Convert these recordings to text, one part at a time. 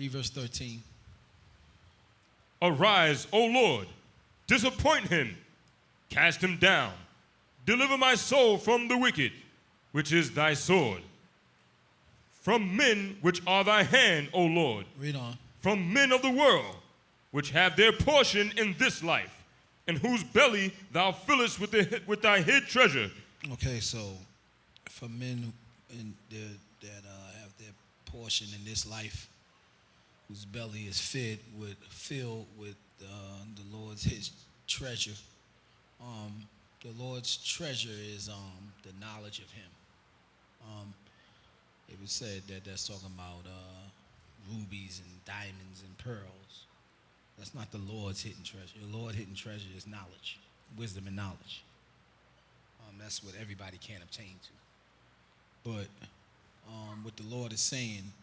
Read verse 13. Arise, O Lord, disappoint him, cast him down. Deliver my soul from the wicked, which is thy sword. From men which are thy hand, O Lord. Read on. From men of the world, which have their portion in this life, and whose belly thou fillest with thy hid treasure. Okay, so for men that have their portion in this life, whose belly is filled with the Lord's his treasure. The Lord's treasure is the knowledge of Him. It was said that that's talking about rubies and diamonds and pearls. That's not the Lord's hidden treasure. The Lord's hidden treasure is knowledge, wisdom and knowledge. That's what everybody can't obtain to. But what the Lord is saying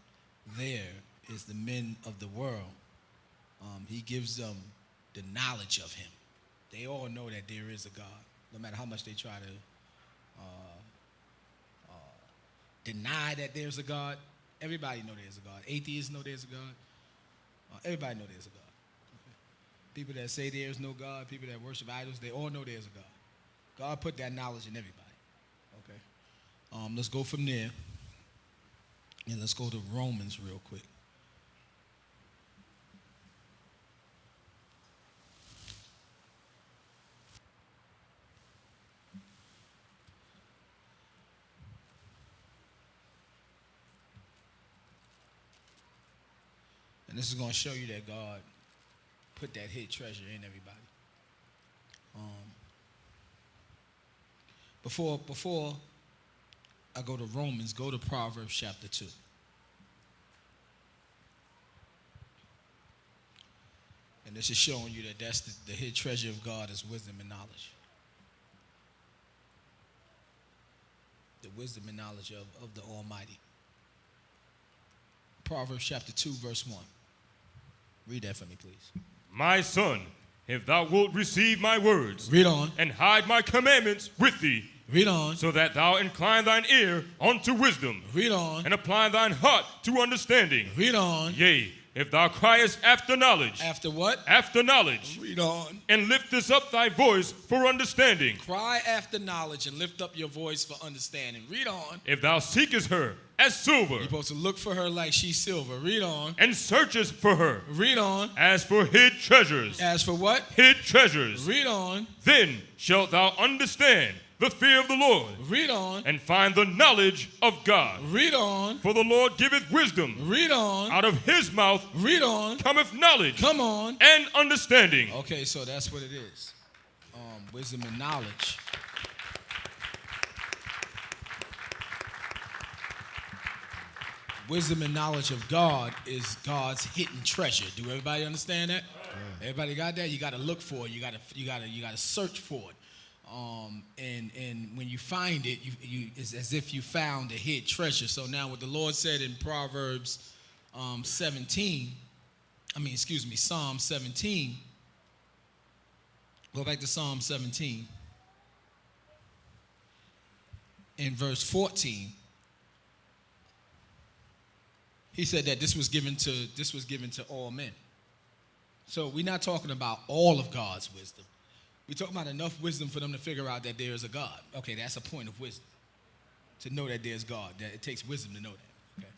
there is the men of the world. He gives them the knowledge of Him. They all know that there is a God, no matter how much they try to deny that there's a God. Everybody know there's a God. Atheists know there's a God. Everybody know there's a God. Okay? People that say there's no God, people that worship idols, they all know there's a God. God put that knowledge in everybody. Okay. Let's go from there, and let's go to Romans real quick. And this is going to show you that God put that hid treasure in everybody. Before I go to Romans, go to Proverbs chapter 2. And this is showing you that that's the hid treasure of God is wisdom and knowledge. The wisdom and knowledge of the Almighty. Proverbs chapter 2, verse 1. Read that for me, please. My son, if thou wilt receive my words, read on, and hide my commandments with thee, read on, so that thou incline thine ear unto wisdom, read on, and apply thine heart to understanding, read on, yea, if thou criest after knowledge. After what? After knowledge. Read on. And liftest up thy voice for understanding. Cry after knowledge and lift up your voice for understanding. Read on. If thou seekest her as silver. You're supposed to look for her like she's silver. Read on. And searchest for her. Read on. As for hid treasures. As for what? Hid treasures. Read on. Then shalt thou understand the fear of the Lord. Read on. And find the knowledge of God. Read on. For the Lord giveth wisdom. Read on. Out of his mouth. Read on. Cometh knowledge. Come on. And understanding. Okay, so that's what it is. Wisdom and knowledge. Wisdom and knowledge of God is God's hidden treasure. Do everybody understand that? Yeah. Everybody got that? You got to look for it. You got to search for it. And when you find it, it's as if you found a hid treasure. So now what the Lord said in Proverbs Psalm 17. Go back to Psalm 17. In verse 14, he said that this was given to all men. So we're not talking about all of God's wisdom. We're talking about enough wisdom for them to figure out that there is a God. Okay, that's a point of wisdom. To know that there's God. That it takes wisdom to know that. Okay.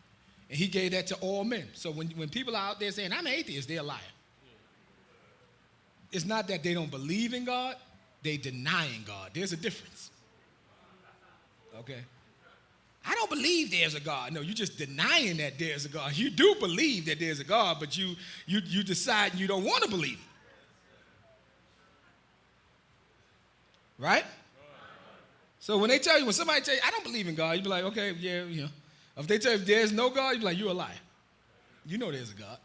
And he gave that to all men. So when people are out there saying, I'm an atheist, they're a liar. It's not that they don't believe in God, they denying God. There's a difference. Okay? I don't believe there's a God. No, you're just denying that there's a God. You do believe that there's a God, but you decide you don't want to believe it. Right? So when somebody tell you, I don't believe in God, you be like, okay, yeah, you know. If they tell you there's no God, you be like, you're a liar. You know there's a God.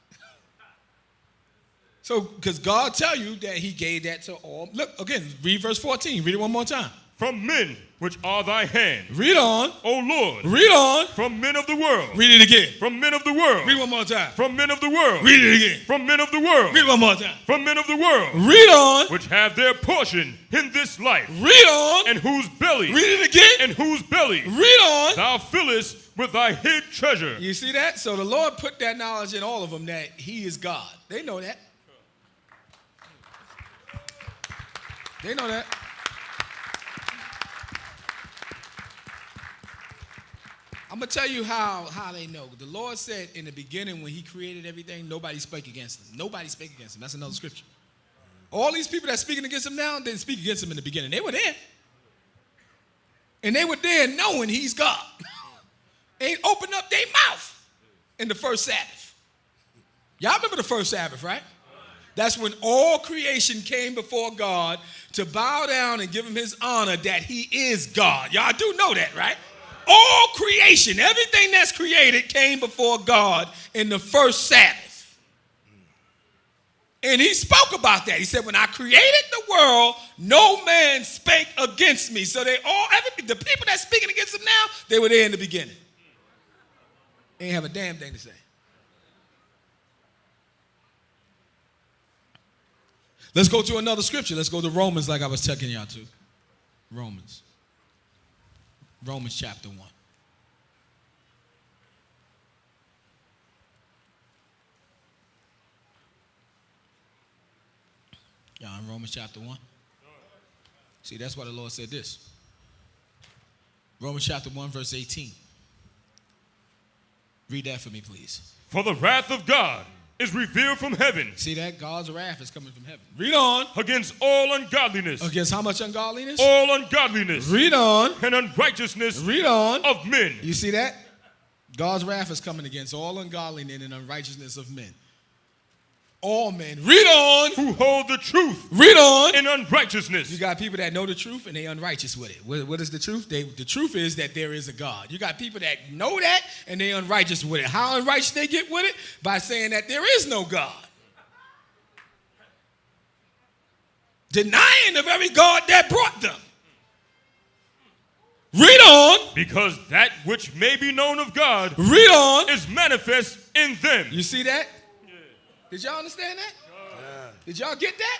So, because God tell you that he gave that to all. Look, again, read verse 14. Read it one more time. from men which are thy hand. Read on. O Lord. Read on. From men of the world. Read it again. From men of the world. Read one more time. From men of the world. Read it again. From men of the world. Read one more time. From men of the world. Read on. Which have their portion in this life. Read on. And whose belly. Read it again. And whose belly. Read on. Thou fillest with thy hid treasure. You see that? So the Lord put that knowledge in all of them that he is God. They know that. They know that. I'm going to tell you how they know. The Lord said in the beginning when he created everything, nobody spake against him. Nobody spake against him. That's another scripture. All these people that's speaking against him now didn't speak against him in the beginning. They were there. And they were there knowing he's God. Ain't opened up their mouth in the first Sabbath. Y'all remember the first Sabbath, right? That's when all creation came before God to bow down and give him his honor that he is God. Y'all do know that, right? All creation, everything that's created came before God in the first Sabbath. And he spoke about that. He said, when I created the world, no man spake against me. So the people that's speaking against him now, they were there in the beginning. They ain't have a damn thing to say. Let's go to another scripture. Let's go to Romans like I was checking y'all to. Romans chapter 1. Y'all in Romans chapter 1? See, that's why the Lord said this. Romans chapter 1, verse 18. Read that for me, please. For the wrath of God is revealed from heaven. See that? God's wrath is coming from heaven. Read on. Against all ungodliness. Against how much ungodliness? All ungodliness. Read on. And unrighteousness. Read on. Of men. You see that? God's wrath is coming against all ungodliness and unrighteousness of men. All men. Read on. Who hold the truth. Read on. In unrighteousness. You got people that know the truth and they unrighteous with it. What is the truth? The truth is that there is a God. You got people that know that and they unrighteous with it. How unrighteous they get with it? By saying that there is no God. Denying the very God that brought them. Read on. Because that which may be known of God. Read on. Is manifest in them. You see that? Did y'all understand that? Did y'all get that?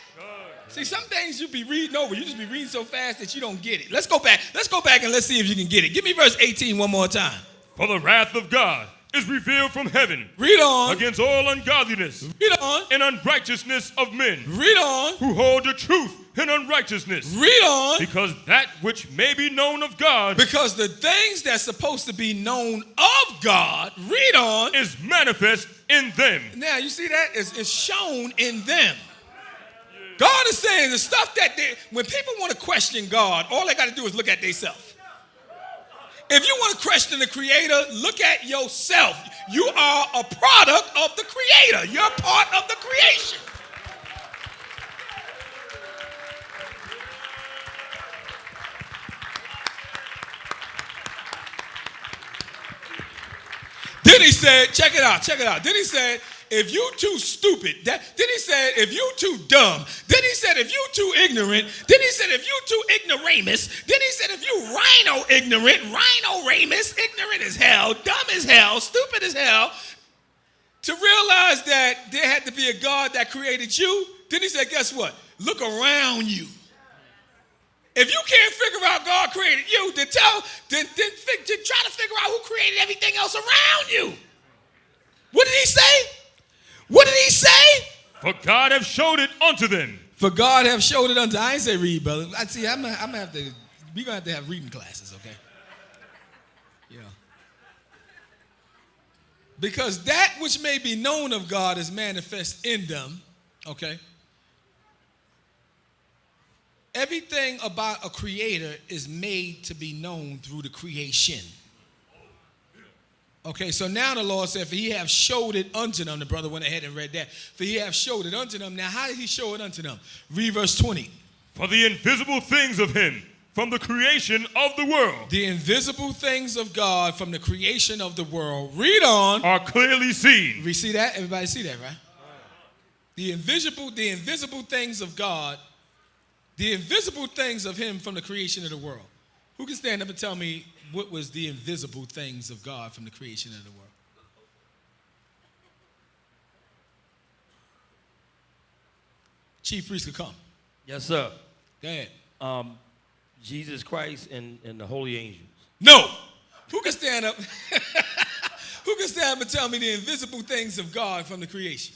See, some things you be reading over. You just be reading so fast that you don't get it. Let's go back. Let's go back and let's see if you can get it. Give me verse 18 one more time. For the wrath of God is revealed from heaven. Read on. Against all ungodliness. Read on. And unrighteousness of men. Read on. Who hold the truth in unrighteousness. Read on. Because that which may be known of God. Because the things that's supposed to be known of God, read on. Is manifest in them. Now, you see that? It's shown in them. God is saying the stuff that when people want to question God, all they got to do is look at themselves. If you want to question the Creator, look at yourself. You are a product of the Creator. You're part of the creation. Then he said, check it out. Then he said, if you too stupid, then he said, if you too dumb, then he said, if you too ignorant, then he said, if you too ignoramus, then he said, if you rhino ignorant, rhino-ramus, ignorant as hell, dumb as hell, stupid as hell, to realize that there had to be a God that created you, then he said, guess what? Look around you. If you can't figure out God created you, then try to figure out who created everything else around you. What did he say? What did he say? For God have showed it unto them. For God have showed it unto. I ain't say read, brother. I see. We're gonna have to have reading classes, okay? Yeah. Because that which may be known of God is manifest in them, okay? Everything about a creator is made to be known through the creation. Okay, so now the Lord said, for he have showed it unto them. The brother went ahead and read that. For he have showed it unto them. Now, how did he show it unto them? Read verse 20. For the invisible things of him from the creation of the world. The invisible things of God from the creation of the world. Read on. Are clearly seen. We see that? Everybody see that, right? The invisible things of God The invisible things of him from the creation of the world. Who can stand up and tell me what was the invisible things of God from the creation of the world? Chief priest could come. Yes, sir. Go ahead. Jesus Christ and the holy angels. No. Who can stand up? Who can stand up and tell me the invisible things of God from the creation?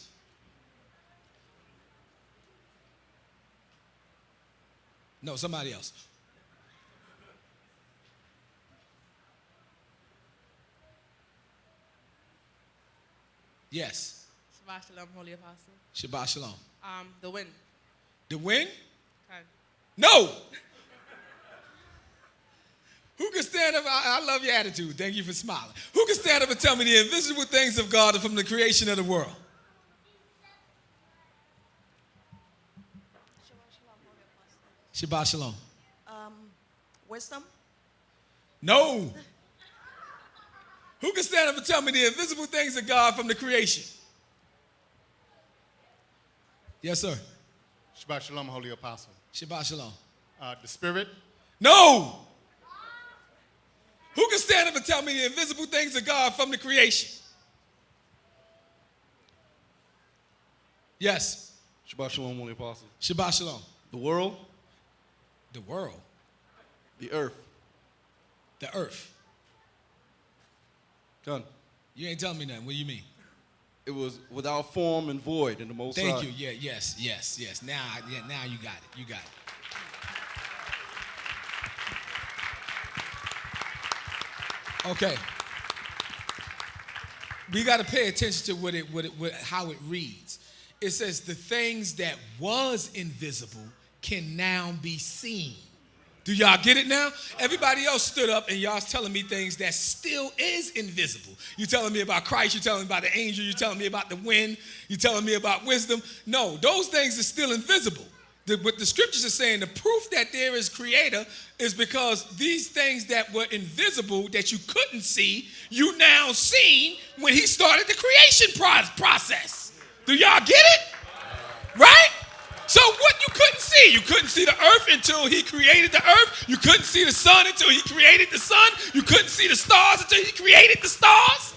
No, somebody else. Yes. Shabbat Shalom, Holy Apostle. Shabbat Shalom. The wind. The wind? Okay. No. Who can stand up? I love your attitude. Thank you for smiling. Who can stand up and tell me the invisible things of God from the creation of the world? Shabbat Shalom. Wisdom. No. Who can stand up and tell me the invisible things of God from the creation? Yes, sir. Shabbat Shalom, Holy Apostle. Shabbat Shalom. The Spirit. No. Who can stand up and tell me the invisible things of God from the creation? Yes. Shabbat Shalom, Holy Apostle. Shabbat Shalom. The world, The world. the earth. The earth. Done. You ain't telling me nothing. What do you mean? It was without form and void in the Most High. Thank you. Yeah, yes. Now you got it. You got it. Okay. We got to pay attention to how it reads. It says the things that was invisible can now be seen. Do y'all get it now? Everybody else stood up and y'all's telling me things that still is invisible. You're telling me about Christ, you're telling me about the angel, you're telling me about the wind, you're telling me about wisdom. No, those things are still invisible. What the scriptures are saying, the proof that there is creator is because these things that were invisible that you couldn't see, you now seen when he started the creation process. Do y'all get it? Right? So what you couldn't see the earth until he created the earth. You couldn't see the sun until he created the sun. You couldn't see the stars until he created the stars.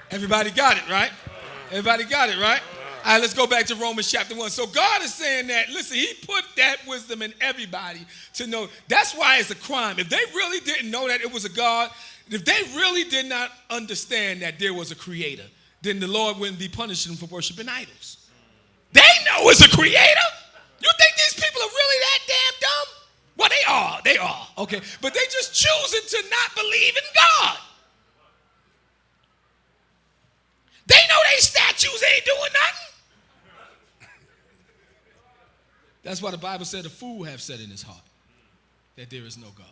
Everybody got it, right? Everybody got it, right? All right, let's go back to Romans chapter 1. So God is saying that, listen, he put that wisdom in everybody to know. That's why it's a crime. If they really didn't know that it was a God, if they really did not understand that there was a creator, then the Lord wouldn't be punishing them for worshiping idols. They know it's a creator. You think these people are really that damn dumb? Well, they are, okay? But they just choosing to not believe in God. They know they statues ain't doing nothing. That's why the Bible said a fool have said in his heart that there is no God.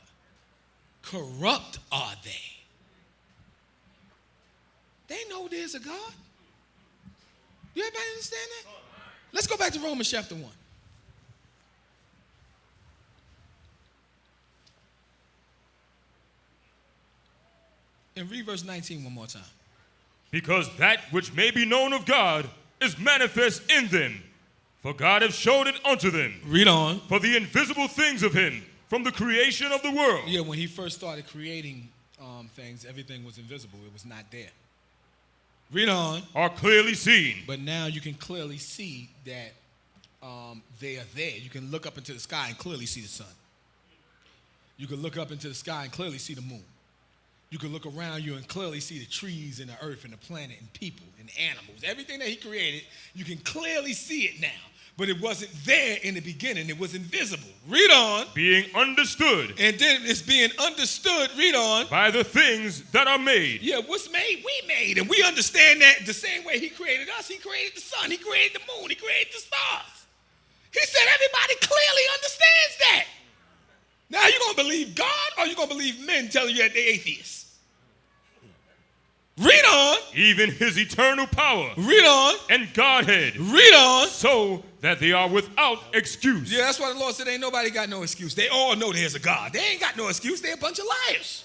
Corrupt are they. They know there's a God. You everybody understand that? Let's go back to Romans chapter 1. And read verse 19 one more time. Because that which may be known of God is manifest in them, for God hath showed it unto them. Read on. For the invisible things of him from the creation of the world. Yeah, when he first started creating things, everything was invisible. It was not there. Read on. Are clearly seen. But now you can clearly see that they are there. You can look up into the sky and clearly see the sun. You can look up into the sky and clearly see the moon. You can look around you and clearly see the trees and the earth and the planet and people and animals. Everything that he created, you can clearly see it now. But it wasn't there in the beginning. It was invisible. Read on. Being understood. And then it's being understood. Read on. By the things that are made. Yeah, what's made? We made. And we understand that the same way he created us. He created the sun. He created the moon. He created the stars. He said everybody clearly understands that. Now, you going to believe God or you going to believe men telling you that they're atheists? Read on. Even his eternal power. Read on. And Godhead. Read on. So that they are without excuse. Yeah, that's why the Lord said ain't nobody got no excuse. They all know there's a God. They ain't got no excuse. They're a bunch of liars.